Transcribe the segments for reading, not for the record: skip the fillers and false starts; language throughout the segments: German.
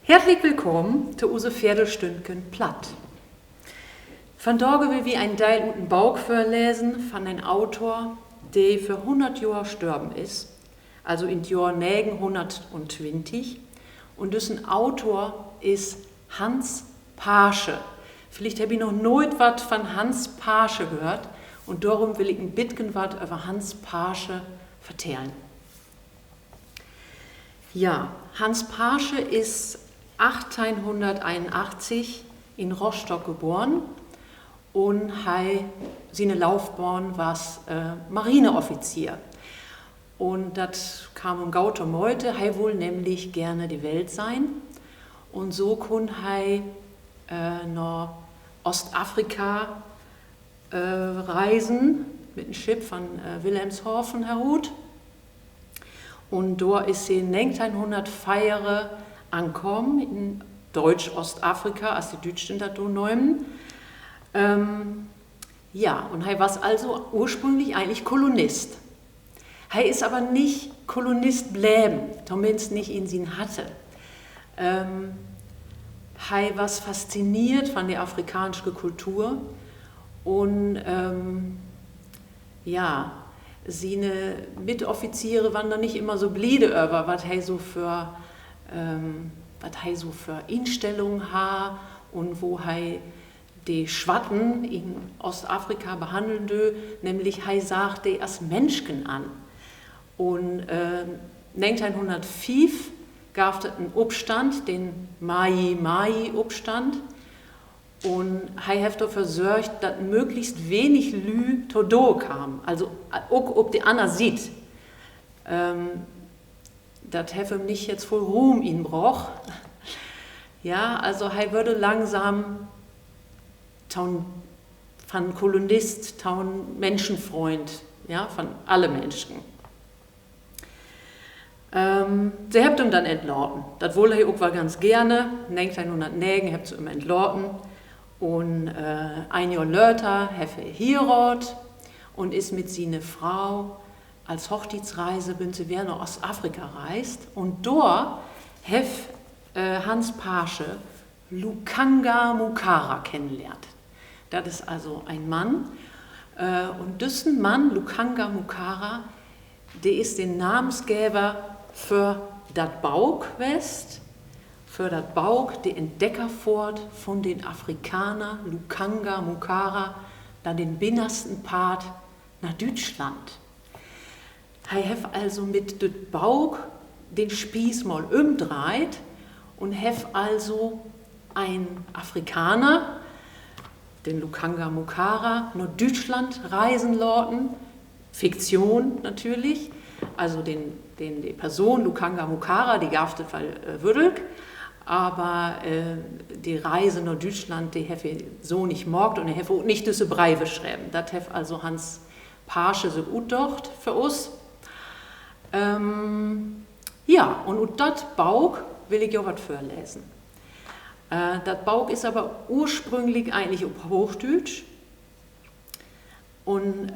Herzlich willkommen zu use Viertelstündchen Platt. Von Dorge will wir einen Teil guten Bauch verlesen von einem Autor, der für 100 Jahre gestorben ist, also in Jahr 920. Und dessen Autor ist Hans Paasche. Vielleicht habe ich noch nooit was von Hans Paasche gehört und darum will ich ein bisschen was über Hans Paasche vertellen. Ja, Hans Paasche ist 1881 in Rostock geboren und seine Laufbahn war Marineoffizier. Und das kam um Gauter Meute, wohl nämlich gerne die Welt sein. Und so kun nach Ostafrika reisen mit dem Schiff von Wilhelmshaven herut. Und dort ist sie in 1904 angekommen, in Deutsch-Ostafrika, als die Deutschen da neumen. Ja, und war also ursprünglich eigentlich Kolonist. Ist aber nicht Kolonist bleiben, zumindest nicht in ihn hatte. War fasziniert von der afrikanischen Kultur und ja, seine Mitoffiziere waren da nicht immer so bliede über, was so für Einstellungen hat und wo die Schwatten in Ostafrika behandeln dö, nämlich sagt die als Menschen an. Und 1905 gab es einen Aufstand, den Mai-Mai-Aufstand. Und hat dafür gesorgt, dass möglichst wenig Lü Todo kam. Also, auch ob die Anna sieht. Das hat ihm nicht jetzt voll Ruhm ihn brauch. Ja, also, würde langsam von Kolonist, von Menschenfreund, ja, von alle Menschen. Sie habt ihn dann entlauten. Das wollte er auch ganz gerne. 1909 habt sie ihn entlauten. Und ein Jahr später hat er geheiratet und ist mit seiner Frau als Hochzeitsreise bin sie wieder nach Ostafrika reist. Und dort hat Hans Paasche Lukanga Mukara kennengelernt. Das ist also ein Mann. Und diesen Mann, Lukanga Mukara, der ist der Namensgeber für das Bauquest, für das Bauk, die Entdeckerfahrt von den Afrikanern, Lukanga Mukara, dann den binnersten Part nach Deutschland. Hat also mit dem Bauk den Spieß mal umdreht und hat also ein Afrikaner, den Lukanga Mukara, nach Deutschland reisen lassen, Fiktion natürlich, also die Person Lukanga Mukara, die gab es würdig, aber die Reise nach Deutschland, die hat er so nicht morgt und er hat auch nicht diese Brei geschrieben. Das hat also Hans Paasche so gut gedacht für uns. Ja, und das Bauk will ich ja was vorlesen. Das Bauk ist aber ursprünglich eigentlich auf Hochdeutsch und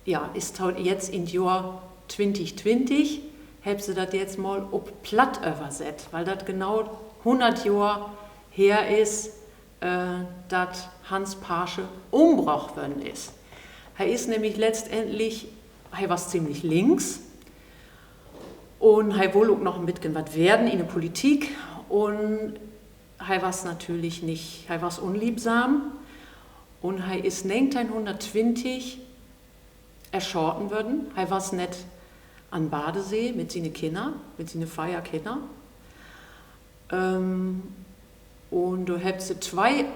ja, ist jetzt in Jahr 2020, habe sie das jetzt mal auf Platt übersetzt, weil das genau 100 Jahre her ist, dass Hans Paasche umgebracht worden ist. Er ist nämlich letztendlich, er war ziemlich links und er wollte auch noch ein bisschen was werden in der Politik und er war natürlich nicht, er war unliebsam und er ist 1920 erschossen worden. Er war nicht an Badesee mit seinen Kindern, mit seinen Feierkindern. Und du hättest 2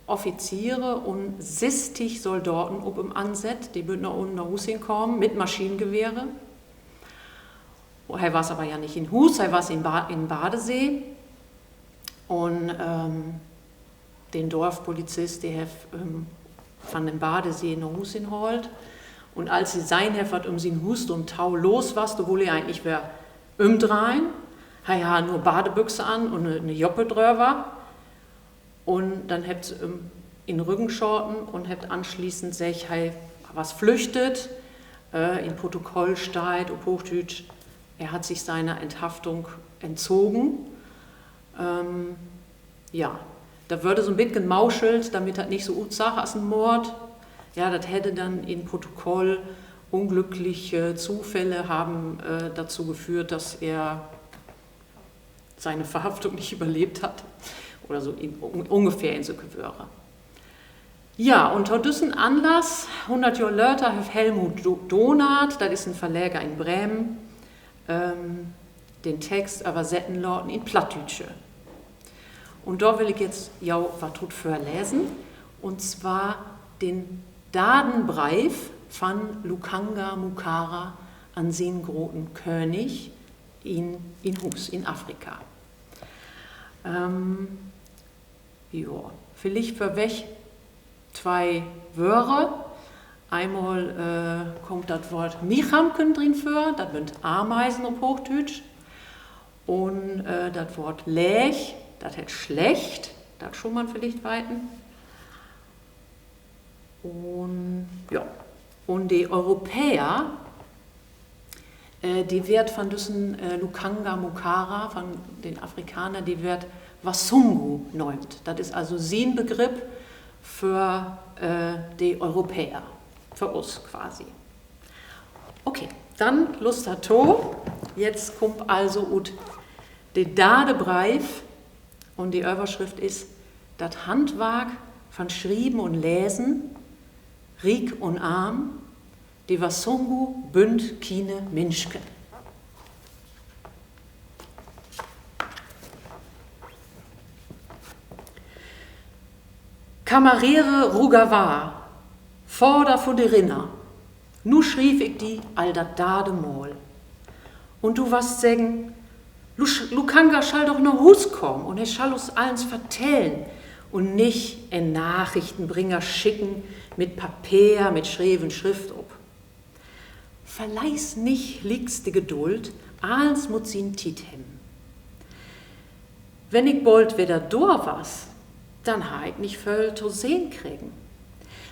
Offiziere und 60 Soldaten ob im Ansatz, die würden nach unten nach Hus hinkommen mit Maschinengewehre. Er war aber ja nicht in Hus, er war in Badesee. Und den Dorfpolizist, der hat von dem Badesee nach Hus hinholt. Und als sie sein Heffert den Hust um Tau los war, da wohl er eigentlich wer umdrehen. Er hat nur Badebüchse an und eine Joppe drüber. Und dann habt sie in den Rücken schotten und habt anschließend sich was flüchtet. In Protokoll steht, auf Hochdeutsch, er hat sich seiner Enthaftung entzogen Ja, da würde so ein bisschen gemauschelt, damit das nicht so utsach als ein Mord. Ja, das hätte dann in Protokoll unglückliche Zufälle haben dazu geführt, dass er seine Verhaftung nicht überlebt hat. Oder so ungefähr in so Gewöre. Ja, unter diesem Anlass, 100 Jahre später, hat Helmut Donath, das ist ein Verleger in Bremen, den Text übersetzen lassen in Plattdütsche. Und da will ich jetzt ja was tut vorlesen, und zwar den Dadenbrief von Lukanga Mukara an den großen König in Hus, in Afrika. Ja, vielleicht für welch zwei Wörter. Einmal kommt das Wort Michamken drin vor, das sind Ameisen auf Hochdeutsch. Und das Wort Lech, das heißt schlecht, das schon man vielleicht weiten. Und ja, und die Europäer, die wird von diesen Lukanga Mukara, von den Afrikanern, die wird Wasungu neumt. Das ist also sein Begriff für die Europäer, für uns quasi. Okay, dann Lust dato. Jetzt kommt also der Dadebrief und die Überschrift ist das Handwerk von Schrieben und Lesen, Rik und Arm, die Wasungu bünd kine Menschken. Kamarere Rugava, vorder von de Rinner, nu schrieb ich die all dat Dademol. Und du warst sagen, Lukanga schall doch nach Hus kommen und er schall uns allens vertellen und nicht en Nachrichtenbringer schicken mit Papier, mit schreven Schrift ob. Verleih's nicht, liegst die Geduld, allens muss ihn tit hemmen. Wenn ich bald wieder dor was, dann ha ich nicht voll zu sehen kriegen.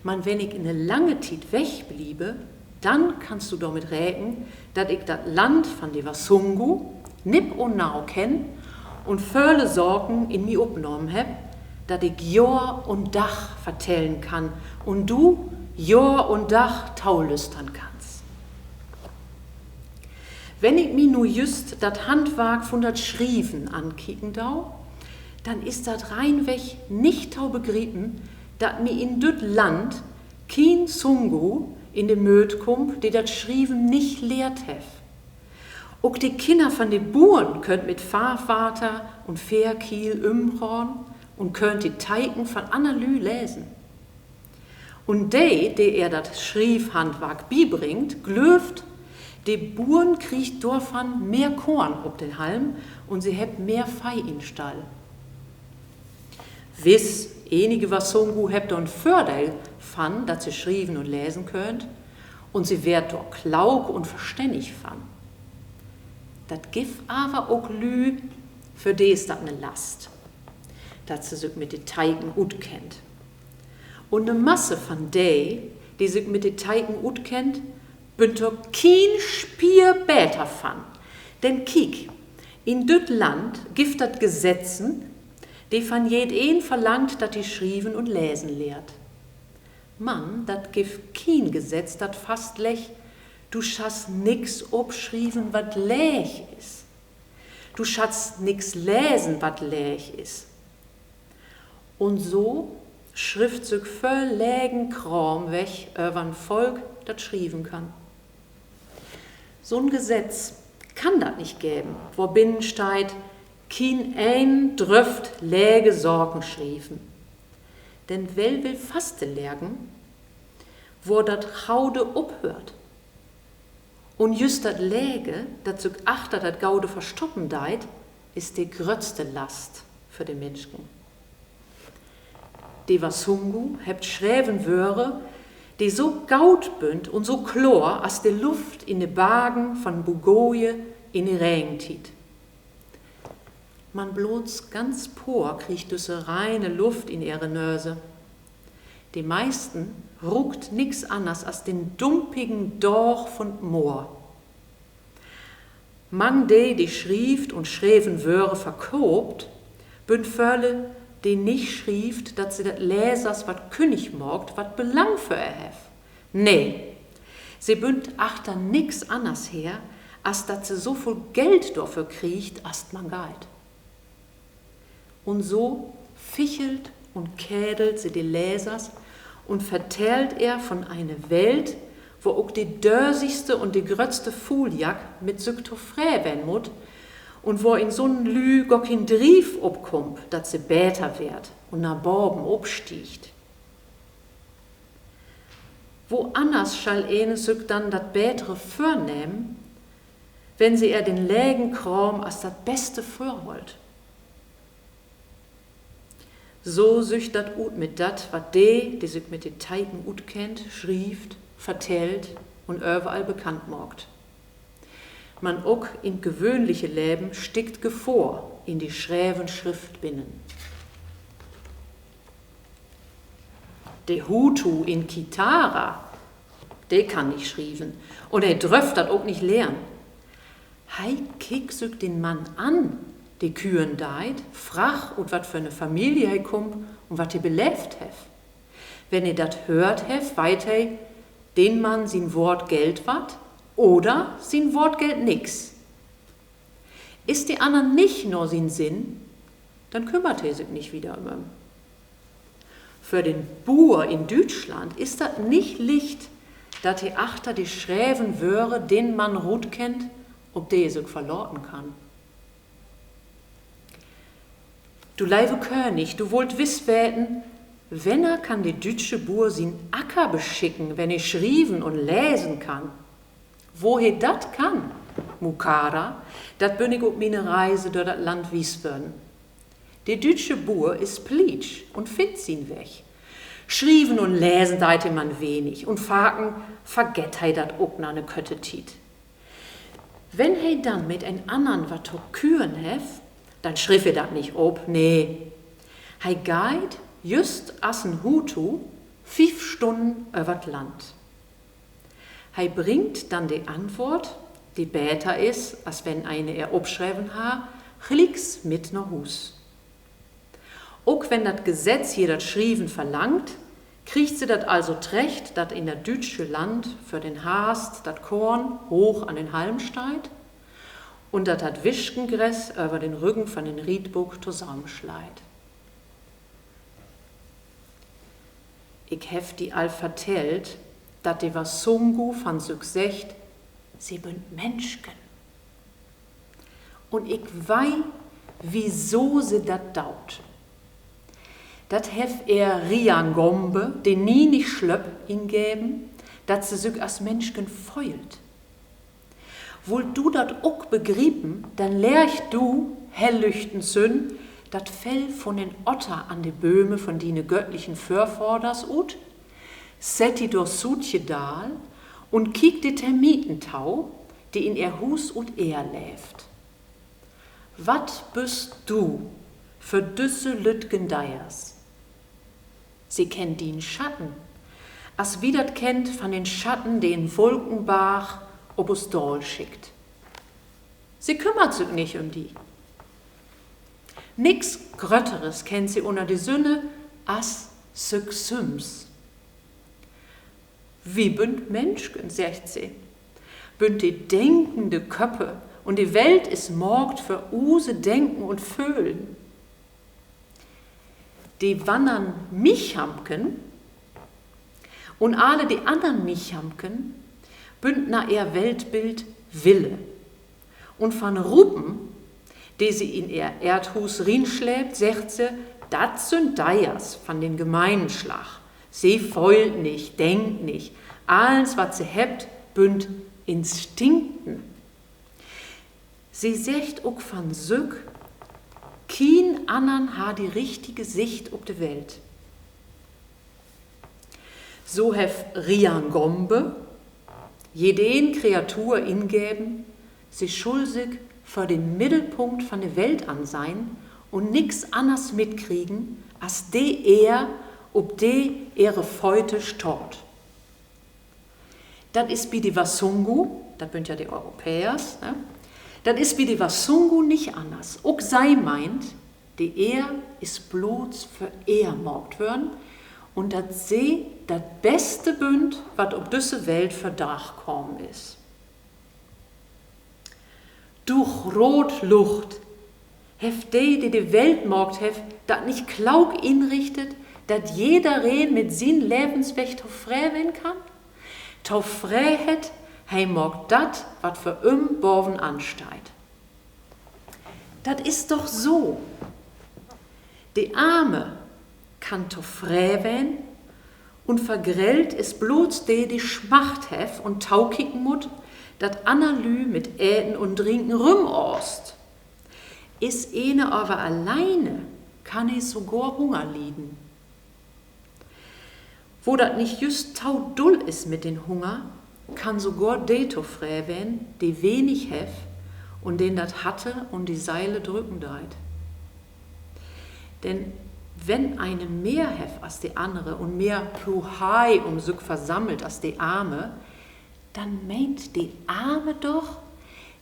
Man, wenn ich in eine lange Zeit wegbliebe, dann kannst du damit räten, dass ich das Land von de Wasungu nipp und nau kenn und völle Sorgen in mir opgenommen hab, dass ich Jahr und Dach vertellen kann und du Jahr und Dach taulüstern kannst. Wenn ich mir nur just das Handwerk von dat Schrieven ankicken dau, dann ist das reinweg nicht tau begrieben, dass mir in düt Land kein Sungu in de Möd kommt, die dat Schrieven nicht lehrt hef. Auch die Kinder von den Buren könnt mit Fahrvater und Fährkiel umhorn und könnt die Teiken von Analy lesen. Und die er dat Schriefhandwerk bibringt, glöft, die Buren kriegt davon mehr Korn ob den Halm und sie hebt mehr Fei in Stall. Wiss, einige Wasungu hebt einen Vorteil von, dass sie schreiben und lesen könnt, und sie werd doch klaug und verständig von. Das gibt aber auch Lü, für die ist das eine Last, dass sie sich mit den Teigen gut kennt. Und eine Masse von die sich mit den Teigen gut kennt, bünd doch kein Spier besser von. Denn kiek, in düt Land gibt das Gesetzen, die von jedem verlangt, dass die schrieben und lesen lehrt. Mann, dat gibt kein Gesetz, dat fast lech, du schaffst nix obschrieben, wat lech ist. Du schaffst nix lesen, wat lech ist. Und so schrift sich verlegen Kram weg, wann Volk dat schrieben kann. So ein Gesetz kann dat nicht geben, wo binnen steht, kein ein dröft läge Sorgen schriefen. Denn wel will faste lergen, wo dat Haude uphört. Und just dat Läge, dat sich achter dat Gaude verstoppen deit, ist die grötzte Last für den Menschen. Die Wasungu hebt schräven Wöre, die so gaut bünd und so chlor, als die Luft in de Bagen von Bugoje in die Regen tiet. Man bloß ganz por kriegt düsse reine Luft in ihre Nöse. Die meisten ruckt nix anders als den dumpigen Dorch von Moor. Mang die schrieft und schreven Wöre verkobt, bünd Förle, die nicht schrieft, dass sie das Lesers wat König morgt, wat Belang für hef. Nee, sie bünd achter nix anders her, als dass sie so viel Geld dafür kriegt, als man geht. Und so fichelt und kädelt sie die Lesers und vertellt er von einer Welt, wo auch die dörsigste und die grötzte Fuhljack mit Syktophräe werden muss und wo in so'n Lü gar kein Drief obkommt, dass sie bäter wird und nach Borben obstiegt. Wo anders schall eine sich dann dat Bätere vornehmen, wenn sie er den lägen Kram als das Beste vorholt. So sücht dat ut mit dat, wat die sich mit den Teiten ut kennt, schrieft, vertellt und überall bekannt morgt. Man auch in gewöhnliche Leben stickt Gefor in die schräven Schrift binnen. De Hutu in Kitara, de kann nicht schrieben und er dröft dat auch nicht lernen. Hei kick sich den Mann an, die Kühen deit, frach und wat für eine Familie er kommt und wat er belebt hef. Wenn er dat hört hef, weit er, den Mann sein Wort Geld wat oder sein Wort Geld nix. Ist die anderen nicht nur sein Sinn, dann kümmert er sich nicht wieder um ihn. Für den Bauer in Deutschland ist das nicht Licht, dass die achter die schräven Wöre den man gut kennt, ob der sich verloren kann. Du leibe König, du wollt wiss werden, wenn er kann die deutsche Bauer sin Acker beschicken, wenn er schrieben und lesen kann. Woher dat kann, Mukara, dat bin ich auf meine Reise durch das Land Wiesbaden. Die deutsche Bauer ist pleatsch und findet ihn weg. Schrieben und lesen deite man wenig und faken vergett hei dat auch na ne Köttetit. Wenn hei dann mit ein anderen wat to küren hef, dann schriff er dat nicht ob, nee. Hei geit just as ein Hutu 5 Stunden übert Land. Hei bringt dann die Antwort, die besser ist, als wenn eine er obschreiben ha, chlicks mit no Hus. Auch wenn das Gesetz hier das Schrieben verlangt, kriegt sie das also trecht, dass in der deutsche Land für den Hast das Korn hoch an den Halm steigt und dass das Wischkengräs über den Rücken von den Riedburg zusammenschleit. Ich hef die all vertellt, dass die Wasungu von sich secht, sie bünd Menschken. Und ich wei, wieso sie dat daut. Dat hef er Riangombe, den nie nicht schlöpp hingeben, dat sie sich als Menschken feult. Wollt du dat auch begrieben, dann lehrch du, hellüchten Sünn, dat Fell von den Otter an die Böhme von dine göttlichen Förvorders ut, setti durch Sutje Dahl und kiek die Termitentau, die in ihr Hus und er läft. Wat bist du für düsse Lütgen Deiers? Sie kennt den Schatten, as wie dat kennt von den Schatten, den Wolkenbach obus Doll schickt. Sie kümmert sich nicht um die. Nix Grötteres kennt sie unter die Sünne as Syms. Wie bünd Menschken, sagt sie, bünd die denkende Köppe und die Welt ist morgt für Use denken und Föhlen. Die wandern Michhamken und alle die anderen Michhamken bündner ihr Weltbild Wille. Und von Ruppen, die sie in ihr Erdhus rinschläbt, sagt sie, dat sind Deiers von den gemeinen Schlag. Sie feult nicht, denkt nicht. Alles, was sie hebt, bünd Instinkten. Sie sagt auch von Sück, kein anderen hat die richtige Sicht auf die Welt. So hef Riangombe, jeden Kreatur ingeben, sich schuldig für den Mittelpunkt von der Welt an sein und nix anders mitkriegen, als de ob de ihre Feute stort. Das ist wie die Wasungu, das sind ja die Europäers, ne? Das ist wie die Wasungu nicht anders. Auch sei meint, die ist bloß für morgt worden und dat sie dat beste bünd, wat ob düsse Welt für Dach kommen ist. Durch rot Lucht, heft die Welt morgt hef, dat nicht klaug inrichtet, dat jeder reden mit sin Lebensweg to frei werden kann? To frei het, hei morgt dat, wat für Boven ansteigt. Dat ist doch so. Die Arme kann to frei werden und vergrellt ist bloß die Schmacht hef und taukicken mut, dat Analü mit Äten und Trinken rümorst. Is aber alleine, kann es sogar Hunger lieden. Wo dat nicht just taudull is mit den Hunger, kann sogar de to frei werden, die wenig hef und den dat hatte und die Seile drücken deit. Denn wenn eine mehr hef als die andere und mehr Pluhai sich versammelt als die Arme, dann meint die Arme doch,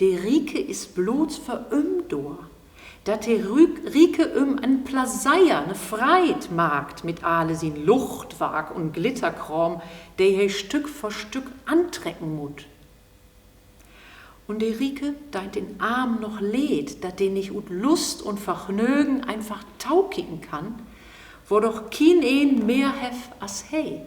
die Rike ist bloß für dor, dat die Rike ein Plaseier, ne Freit magt mit alle sin Luchtwag und Glitterkram, der je Stück für Stück antrecken mut. Und die Rike deint den Arm noch lädt, dat den nicht ut Lust und Vergnügen einfach taukicken kann, wo doch kein mehr hef as hey.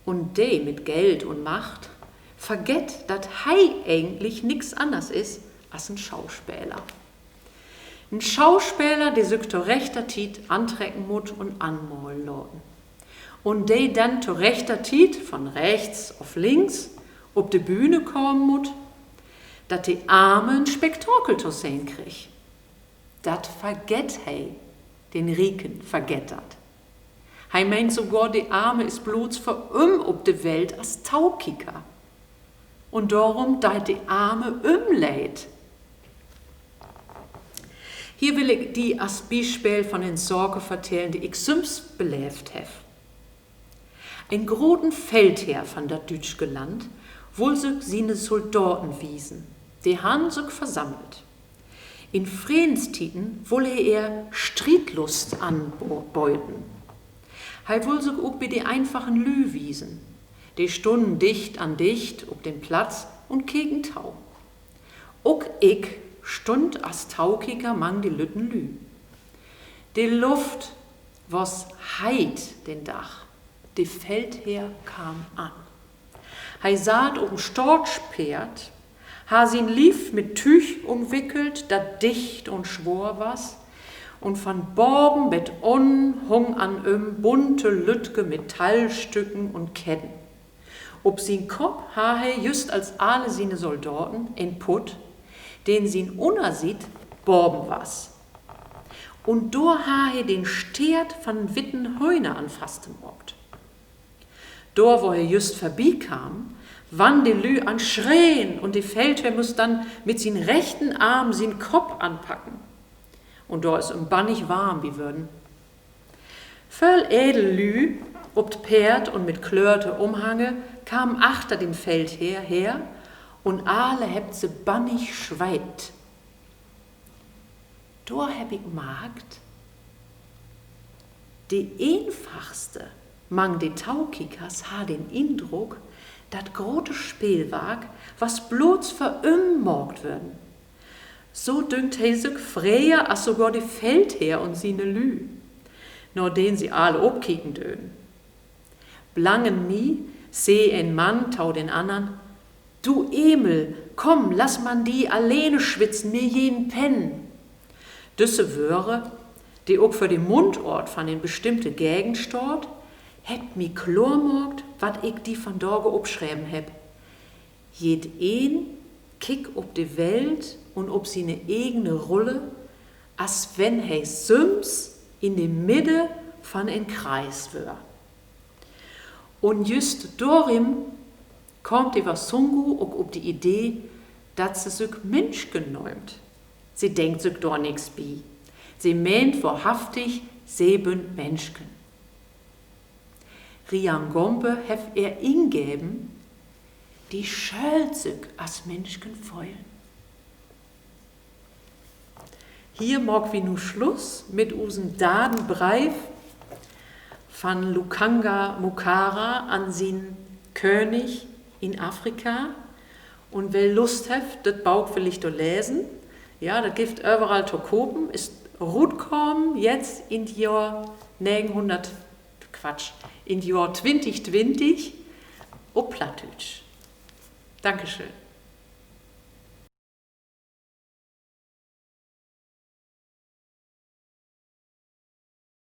Und de mit Geld und Macht vergett, dat hei eigentlich nix anders ist als ein Schauspieler. Ein Schauspieler, der sich to rechter Tiet antrecken mut und anmalen lassen. Und der dann to rechter Tiet von rechts auf links ob die Bühne kommen mut, dat die Arme ein Spektakel to sehen krieg. Dat vergett hei, den Riken vergett dat. Hei meint sogar, die Arme ist bloß für ob die Welt als Taukicker. Und darum deit die Arme lädt. Hier will ich die als Beispiel von den Sorgen vertellen, die ich süms belebt hef. Ein großen Feldherr von der Dütschge Land, wohl sich seine Soldaten wiesen, die han sich versammelt. In Friedenstiten wolle er Striedlust anbeuten. Hei wohl sich auch bei die einfachen Lü wiesen, die stunden dicht an dicht ob den Platz und kegen Tau. Auch ich stund as Taukicker mang die Lütten Lü. Die Luft was heit den Dach, die Feldherr kam an. Hei saht um Storchpferd, ha sin lief mit Tüch umwickelt, dat dicht und schwor was, und von Borben bet hung an bunte Lütge Metallstücken und Ketten. Ob sin Kopf ha he just als alle sine Soldaten in Putt, den sin unersieht, Borben was. Und do ha he den Stert von witten Heuner anfasste mogt. Dor, wo er just vorbeikam, wann die Lü an Schrähen und die Feldherr muss dann mit sin rechten Arm sin Kopf anpacken. Und dor ist bannig warm, wie würden. Völl edel Lü, ob Pferd und mit klörte Umhange, kam achter den Feldherr her und alle hebt se bannig schweigt. Dor heb ich magd, die einfachste mang die Taukickers ha den Indruck, dat grote Spielwag, was bloß vermorgt würden. So dünkt he sich freier als sogar die Feldherr und sine Lü, nur den sie alle obkicken dön. Blangen nie seh ein Mann tau den andern, du Emil, komm, lass man die alleine schwitzen, mir jeden pennen. Düsse Wöre, die auch für den Mundort von den bestimmte Gegend stort, hätt mi klar morgt, wat ich die von Dorge obschreiben heb. Jed een kick ob die Welt und ob sie ne eigene Rolle, as wenn he süms in de Mitte von en Kreis wär. Und just dorim kommt die Wasungu auch ob die Idee, dat sie sich Mensch genäumt. Sie denkt sich doch nix bi. Sie meint wahrhaftig, sie bünd Menschken. Rian Gombe hef er ingeben, die schölt sich as Menschken feulen. Hier mag wir nu Schluss mit unseren Dadenbreif von Lukanga Mukara an sin König in Afrika. Und wer Lust hat, das Bauch will ich da lesen. Ja, das gibt überall zu kopen. Ist Rutkorn jetzt in die Jahr 2020 auf Plattdeutsch. Dankeschön.